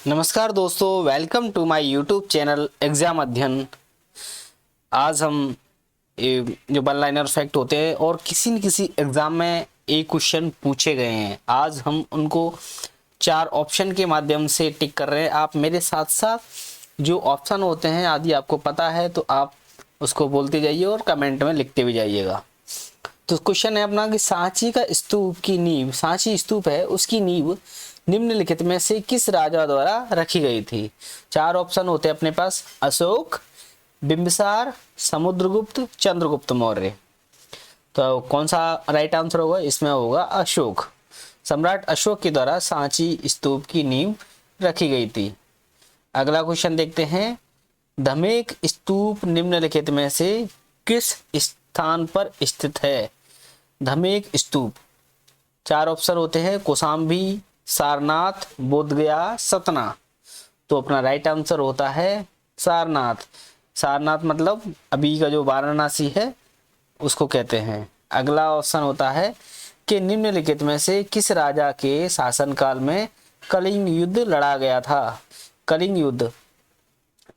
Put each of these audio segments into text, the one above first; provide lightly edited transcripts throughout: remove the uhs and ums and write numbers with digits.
नमस्कार दोस्तों, welcome to my YouTube channel exam Adhyayan. आज हम जो वन लाइनर फैक्ट होते हैं और किसी न किसी एग्जाम में एक क्वेश्चन पूछे गए हैं, आज हम उनको 4 ऑप्शन के माध्यम से टिक कर रहे हैं। आप मेरे साथ साथ जो ऑप्शन होते हैं यदि आपको पता है तो आप उसको बोलते जाइए और कमेंट में लिखते भी जाइएगा। तो क्वेश्चन है अपना कि सांची का स्तूप की नींव, सांची स्तूप है उसकी नींव निम्नलिखित में से किस राजा द्वारा रखी गई थी। 4 ऑप्शन होते हैं अपने पास, अशोक, बिंबिसार, समुद्रगुप्त, चंद्रगुप्त मौर्य। तो कौन सा राइट आंसर होगा? इसमें होगा अशोक। सम्राट अशोक के द्वारा सांची स्तूप की नींव रखी गई थी। अगला क्वेश्चन देखते हैं, धमेक स्तूप निम्नलिखित में से किस स्थान पर स्थित है। धमेक स्तूप 4 ऑप्शन होते हैं, कौशाम्बी, सारनाथ, बोधगया, सतना। तो अपना राइट आंसर होता है सारनाथ। सारनाथ मतलब अभी का जो वाराणसी है उसको कहते हैं। अगला ऑप्शन होता है कि निम्नलिखित में से किस राजा के शासनकाल में कलिंग युद्ध लड़ा गया था। कलिंग युद्ध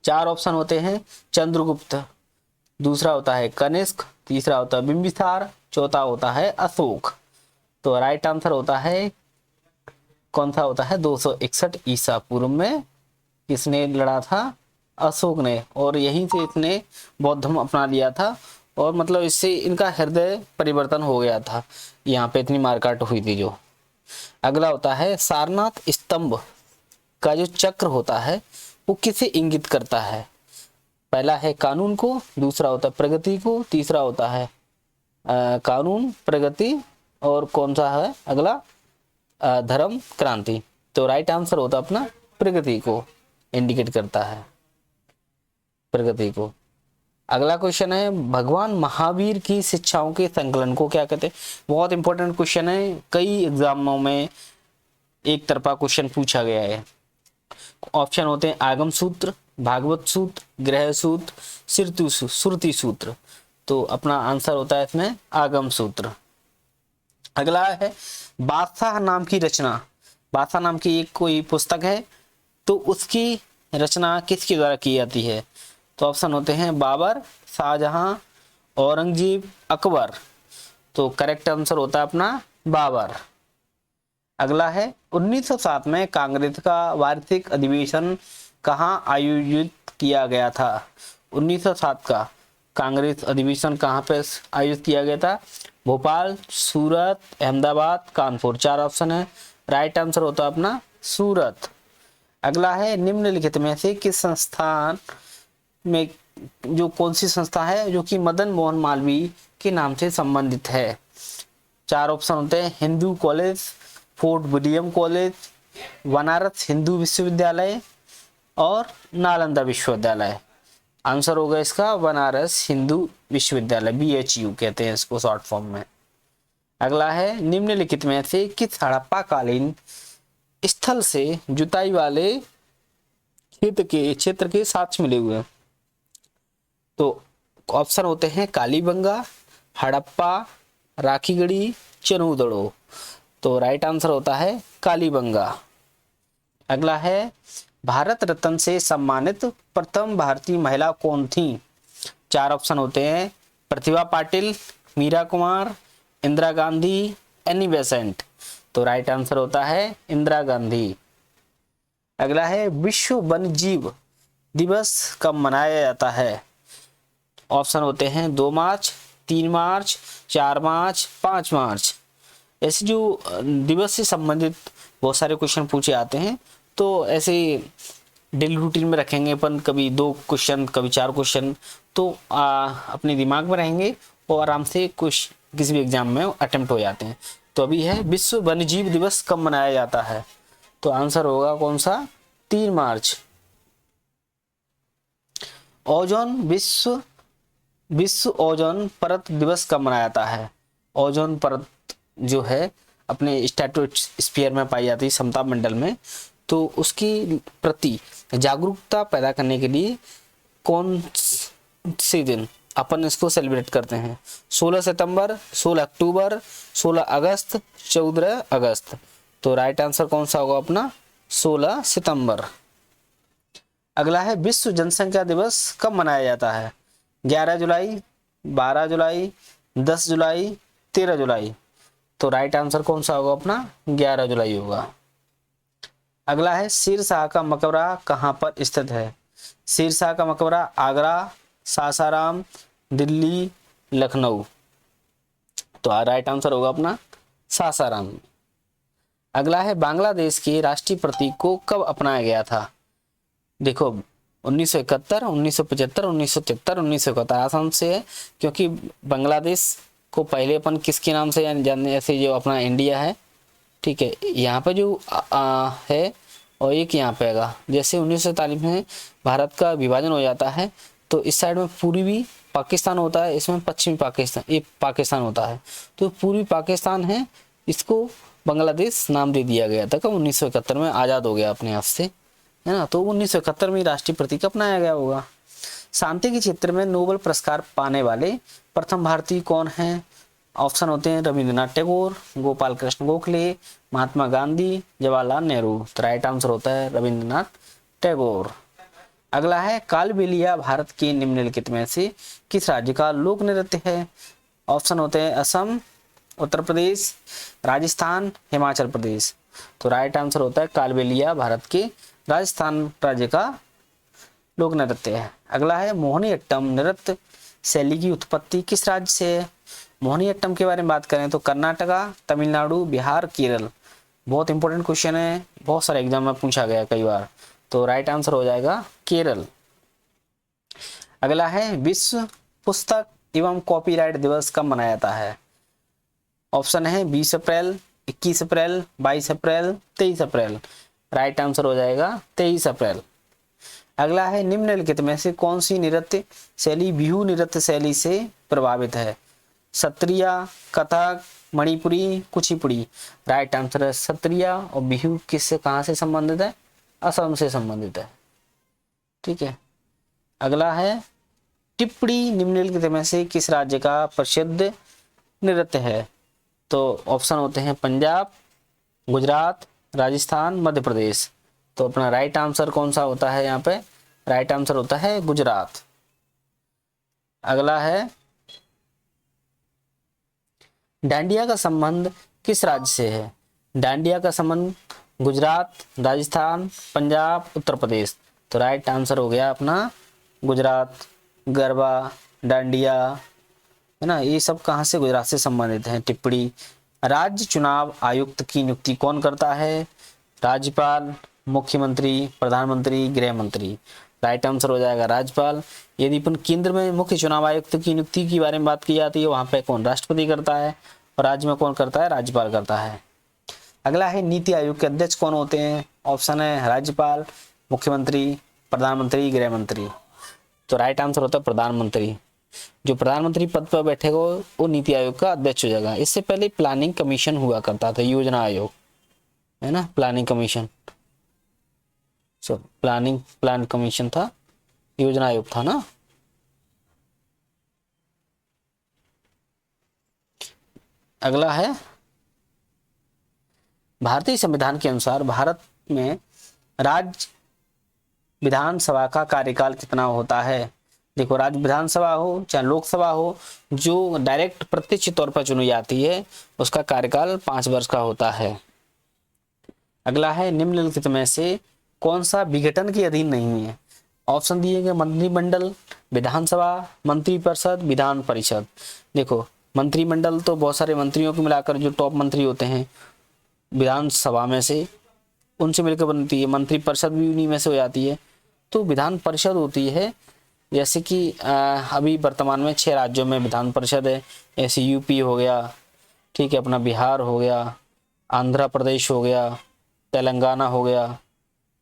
4 ऑप्शन होते हैं, चंद्रगुप्त, दूसरा होता है कनिष्क, तीसरा होता है बिंबिसार, चौथा होता है अशोक। तो राइट आंसर होता है कौन सा होता है? 261 ईसा पूर्व में किसने लड़ा था? अशोक ने। और यहीं से इसने बौद्ध धर्म अपना लिया था और मतलब इससे इनका हृदय परिवर्तन हो गया था। यहाँ पे इतनी मारकाट हुई थी जो। अगला होता है, सारनाथ स्तंभ का जो चक्र होता है वो किसे इंगित करता है। पहला है कानून को, दूसरा होता है प्रगति को, तीसरा होता है कानून, प्रगति, और कौन सा है अगला? धर्म, क्रांति। तो राइट आंसर होता अपना प्रगति को इंडिकेट करता है, प्रगति को। अगला क्वेश्चन है, भगवान महावीर की शिक्षाओं के संकलन को क्या कहते हैं। बहुत इंपॉर्टेंट क्वेश्चन है, कई एग्जामों में एक तरफा क्वेश्चन पूछा गया है। ऑप्शन होते हैं आगम सूत्र, भागवत सूत्र, ग्रह सूत्र, श्रुति सूत्र। तो अपना आंसर होता है इसमें आगम सूत्र। अगला है, बादशाह नाम की रचना। बादशाह नाम की एक कोई पुस्तक है तो उसकी रचना किसके द्वारा की जाती है। तो ऑप्शन होते हैं बाबर, शाहजहां, औरंगजेब, अकबर। तो करेक्ट आंसर होता है अपना बाबर। अगला है, 1907 में कांग्रेस का वार्षिक अधिवेशन कहाँ आयोजित किया गया था। 1907 का कांग्रेस अधिवेशन कहाँ पे आयोजित किया गया था? भोपाल, सूरत, अहमदाबाद, कानपुर। 4 ऑप्शन है, राइट आंसर होता है अपना सूरत। अगला है, निम्नलिखित में से किस संस्थान में जो कौन सी संस्था है जो कि मदन मोहन मालवीय के नाम से संबंधित है। 4 ऑप्शन होते हैं, Hindu college, fort William college, Banaras Hindu विश्वविद्यालय और नालंदा विश्वविद्यालय। आंसर होगा इसका बनारस हिंदू विश्वविद्यालय, BHU कहते हैं इसको शॉर्ट फॉर्म में। अगला है, निम्नलिखित में से किस हड़प्पा कालीन स्थल से जुताई वाले क्षेत्र के साक्ष्य मिले हुए हैं। तो ऑप्शन होते हैं कालीबंगा, हड़प्पा, राखीगढ़ी, चनूदड़ो। तो राइट आंसर होता है कालीबंगा। अगला है, भारत रत्न से सम्मानित प्रथम भारतीय महिला कौन थी। 4 ऑप्शन होते हैं, प्रतिभा पाटिल, मीरा कुमार, इंदिरा गांधी, एनी बेसेंट। तो राइट आंसर होता है इंदिरा गांधी। अगला है, विश्व वन्यजीव दिवस कब मनाया जाता है। ऑप्शन होते हैं 2 मार्च, 3 मार्च, 4 मार्च, 5 मार्च। ऐसे जो दिवस से संबंधित बहुत सारे क्वेश्चन पूछे आते हैं तो ऐसे डेली रूटीन में रखेंगे अपन, कभी 2 क्वेश्चन कभी 4 क्वेश्चन, तो अपने दिमाग में रहेंगे और आराम से कुछ किसी भी एग्जाम में अटेम्प्ट हो जाते हैं। तो अभी है, विश्व वन्यजीव दिवस कब मनाया जाता है। तो आंसर होगा कौन सा? 3 मार्च। ओजोन विश्व ओजोन परत दिवस कब मनाया जाता है। ओजोन परत जो है अपने स्ट्रेटोस्फीयर में पाई जाती है, समता मंडल में, तो उसकी प्रति जागरूकता पैदा करने के लिए कौन से दिन अपन इसको सेलिब्रेट करते हैं। 16 सितंबर, 16 अक्टूबर, 16 अगस्त, 14 अगस्त। तो राइट आंसर कौन सा होगा अपना? 16 सितंबर। अगला है विश्व जनसंख्या दिवस कब मनाया जाता है? 11 जुलाई, 12 जुलाई, 10 जुलाई, 13 जुलाई। तो राइट आंसर कौन सा होगा अपना? 11 जुलाई होगा। अगला है शेर शाह का मकबरा कहाँ पर स्थित है? शेर शाह का मकबरा आगरा, सासाराम, दिल्ली, लखनऊ। तो राइट आंसर होगा अपना सासाराम। अगला है बांग्लादेश के राष्ट्रीय प्रतीक को कब अपनाया गया था? देखो 1971, 1975, 1973, 1971। आसान से है क्योंकि बांग्लादेश को पहले अपन किसके नाम से जानते, ऐसे जो अपना इंडिया है, ठीक है, यहाँ पे जो है और एक यहाँ पे आएगा। जैसे 1947 में भारत का विभाजन हो जाता है तो इस साइड में पूर्वी पाकिस्तान होता है, इसमें पश्चिमी पाकिस्तान, एक पाकिस्तान होता है। तो पूर्वी पाकिस्तान है, इसको बांग्लादेश नाम दे दिया गया था। कब? 1971 में आज़ाद हो गया अपने आप से, है ना। तो 1971 में राष्ट्रीय प्रतीक अपनाया गया होगा। शांति के क्षेत्र में नोबेल पुरस्कार पाने वाले प्रथम भारतीय कौन हैं? ऑप्शन होते हैं रविंद्रनाथ टैगोर, गोपाल कृष्ण गोखले, महात्मा गांधी, जवाहरलाल नेहरू। तो राइट आंसर होता है रविंद्रनाथ टैगोर। अगला है कालबेलिया भारत के निम्नलिखित में से किस राज्य का लोक नृत्य है? ऑप्शन होते हैं असम, उत्तर प्रदेश, राजस्थान, हिमाचल प्रदेश। तो राइट आंसर होता है कालबेलिया भारत के राजस्थान राज्य का लोक नृत्य है। अगला है मोहिनीअट्टम नृत्य शैली की उत्पत्ति किस राज्य से है? मोहिनीअट्टम के बारे में बात करें तो कर्नाटका, तमिलनाडु, बिहार, केरल। बहुत इंपॉर्टेंट क्वेश्चन है, बहुत सारे एग्जाम में पूछा गया कई बार। तो राइट आंसर हो जाएगा केरल। अगला है विश्व पुस्तक एवं कॉपीराइट दिवस कब मनाया जाता है? ऑप्शन है 20 अप्रैल, 21 अप्रैल, 22 अप्रैल, 23 अप्रैल। राइट आंसर हो जाएगा 23 अप्रैल। अगला है निम्नलिखित में से कौन सी नृत्य शैली बिहू नृत्य शैली से प्रभावित है? सत्रिया, कथक, मणिपुरी, कुचिपुड़ी। राइट आंसर है सत्रिया। और बिहू किससे कहाँ से संबंधित है? असम से संबंधित है, ठीक है। अगला है टिप्पणी निम्नलिखित में से किस राज्य का प्रसिद्ध नृत्य है? तो ऑप्शन होते हैं पंजाब, गुजरात, राजस्थान, मध्य प्रदेश। तो अपना राइट आंसर कौन सा होता है यहाँ पे? राइट आंसर होता है गुजरात। अगला है डांडिया का संबंध किस राज्य से है? डांडिया का संबंध गुजरात, राजस्थान, पंजाब, उत्तर प्रदेश। तो राइट आंसर हो गया अपना गुजरात। गरबा, डांडिया, है ना, ये सब कहाँ से? गुजरात से संबंधित हैं। टिप्पणी राज्य चुनाव आयुक्त की नियुक्ति कौन करता है? राज्यपाल, मुख्यमंत्री, प्रधानमंत्री, गृह मंत्री। राइट आंसर हो जाएगा राज्यपाल। यदि अपन केंद्र में मुख्य चुनाव आयुक्त की नियुक्ति के बारे में बात की जाती है, वहां पे कौन? राष्ट्रपति करता है। और राज्य में कौन करता है? राज्यपाल करता है। अगला है नीति आयोग के अध्यक्ष कौन होते हैं? ऑप्शन है राज्यपाल, मुख्यमंत्री, प्रधानमंत्री, गृह मंत्री। तो राइट आंसर होता है प्रधानमंत्री। जो प्रधानमंत्री पद पर बैठेगा वो नीति आयोग का अध्यक्ष हो जाएगा। इससे पहले प्लानिंग कमीशन हुआ करता था, योजना आयोग, है ना, प्लानिंग कमीशन। प्लान कमीशन था, योजना आयोग था ना। अगला है भारतीय संविधान के अनुसार भारत में राज्य विधानसभा का कार्यकाल कितना होता है? देखो राज्य विधानसभा हो चाहे लोकसभा हो, जो डायरेक्ट प्रत्यक्ष तौर पर चुनी जाती है उसका कार्यकाल 5 वर्ष का होता है। अगला है निम्नलिखित में से कौन सा विघटन के अधीन नहीं है? ऑप्शन दिए गए मंत्रिमंडल, विधानसभा, मंत्रिपरिषद, विधान परिषद। देखो मंत्रिमंडल तो बहुत सारे मंत्रियों को मिलाकर जो टॉप मंत्री होते हैं विधानसभा में से, उनसे मिलकर बनती है। मंत्रिपरिषद भी उन्हीं में से हो जाती है। तो विधान परिषद होती है, जैसे कि अभी वर्तमान में 6 राज्यों में विधान परिषद है। ऐसे यूपी हो गया, ठीक है, अपना बिहार हो गया, आंध्र प्रदेश हो गया, तेलंगाना हो गया,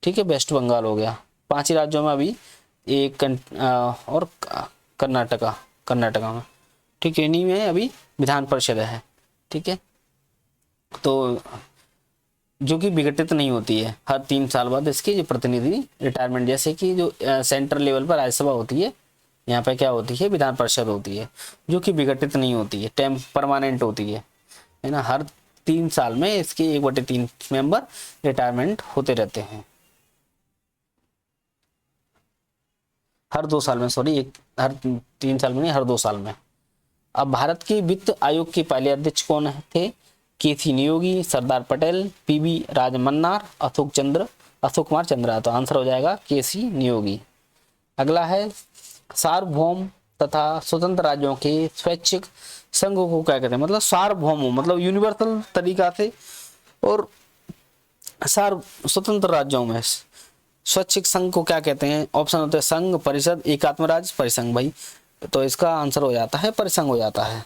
ठीक है, वेस्ट बंगाल हो गया। 5 ही राज्यों में अभी एक और कर्नाटका में, ठीक है, इन्हीं में अभी विधान परिषद है, ठीक है। तो जो कि विघटित नहीं होती है, हर 3 साल बाद इसकी जो प्रतिनिधि रिटायरमेंट, जैसे कि जो सेंट्रल लेवल पर राज्यसभा होती है, यहाँ पे क्या होती है? विधान परिषद होती है, जो कि विघटित नहीं होती है, परमानेंट होती है ना। हर 3 साल में इसके 1/3 मेंबर रिटायरमेंट होते रहते हैं। हर 2 साल में, सॉरी, हर 3 साल में नहीं, हर 2 साल में। अब भारत के वित्त आयोग के पहले अध्यक्ष कौन थे? केसी नियोगी, सरदार पटेल, पीवी राजमन्नार, अशोक कुमार चंद्रा। तो आंसर हो जाएगा केसी नियोगी। अगला है सार्वभौम तथा स्वतंत्र राज्यों के स्वैच्छिक संघों को क्या कहते हैं? मतलब सार्वभौम मतलब यूनिवर्सल तरीका से, और स्वतंत्र राज्यों में स्वैच्छिक संघ को क्या कहते हैं? ऑप्शन होते हैं संघ, परिषद, एकात्म राज्य, परिसंघ। भाई तो इसका आंसर हो जाता है परिसंघ हो जाता है।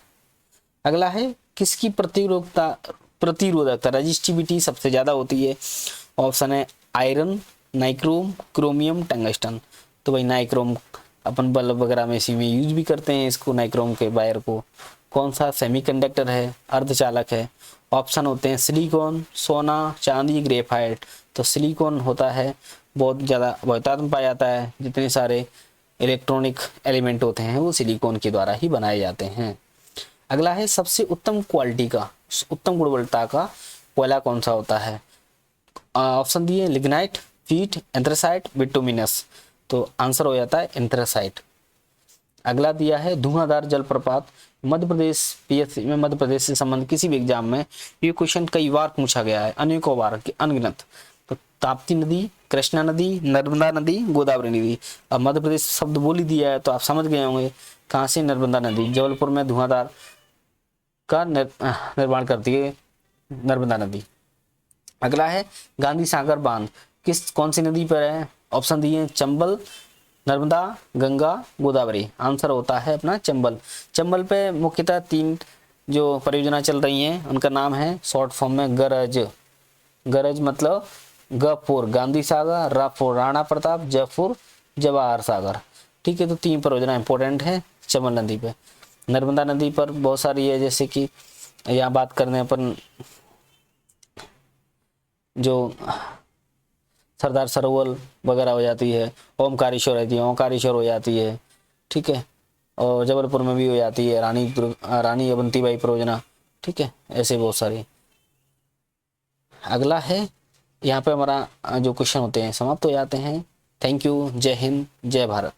अगला है किसकी प्रतिरोधकता रेजिस्टिविटी सबसे ज्यादा होती है? ऑप्शन है आयरन, नाइक्रोम, क्रोमियम, टंगस्टन। तो भाई नाइक्रोम अपन बल्ब वगैरह में इसी में यूज भी करते हैं इसको, नाइक्रोम के वायर को। कौन सा सेमीकंडक्टर है? अर्धचालक है। ऑप्शन होते हैं सिलिकॉन, सोना, चांदी, ग्रेफाइट। तो सिलिकॉन होता है, बहुत ज़्यादा बहुतायत में पाया जाता है। जितने सारे इलेक्ट्रॉनिक एलिमेंट होते हैं वो सिलिकॉन के द्वारा ही बनाए जाते हैं। अगला है सबसे उत्तम उत्तम गुणवत्ता का कोयला कौन सा होता है? ऑप्शन दिए लिग्नाइट, फीट, एंथ्रेसाइट, बिटुमिनस। तो आंसर हो जाता है एंथ्रेसाइट। अगला दिया है धुआंधार जलप्रपात। मध्य प्रदेश पीएससी में मध्य प्रदेश से संबंधित किसी भी एग्जाम में ये क्वेश्चन कई बार पूछा गया है, अनेकों बार, अनगिनत। तो ताप्ती नदी, कृष्णा नदी, नर्मदा नदी, गोदावरी नदी। अब मध्य प्रदेश शब्द बोल ही दिया है तो आप समझ गए होंगे कहाँ से? नर्मदा नदी। जबलपुर में धुआंधार का निर्माण करती है नर्मदा नदी। अगला है गांधी सागर बांध कौन सी नदी पर है? ऑप्शन दिए चंबल, नर्मदा, गंगा, गोदावरी। आंसर होता है अपना चंबल। चंबल पे मुख्यतः 3 जो परियोजना चल रही हैं उनका नाम है शॉर्ट फॉर्म में गरज। गरज मतलब ग फोर गांधी सागर, रा फोर राणा प्रताप, ज फोर जवाहर सागर। ठीक है, तो 3 परियोजना इंपॉर्टेंट है चंबल नदी पे। नर्मदा नदी पर बहुत सारी है, जैसे कि यहाँ बात करने अपन जो सरदार सरोवर वगैरह हो जाती है, ओमकारेश्वर रहती है, ओंकारेश्वर हो जाती है। ठीक है, और जबलपुर में भी हो जाती है रानी अवंतीबाई परियोजना। ठीक है, ऐसे बहुत सारी। अगला है, यहाँ पे हमारा जो क्वेश्चन होते हैं समाप्त हो जाते हैं। थैंक यू, जय हिंद, जय भारत।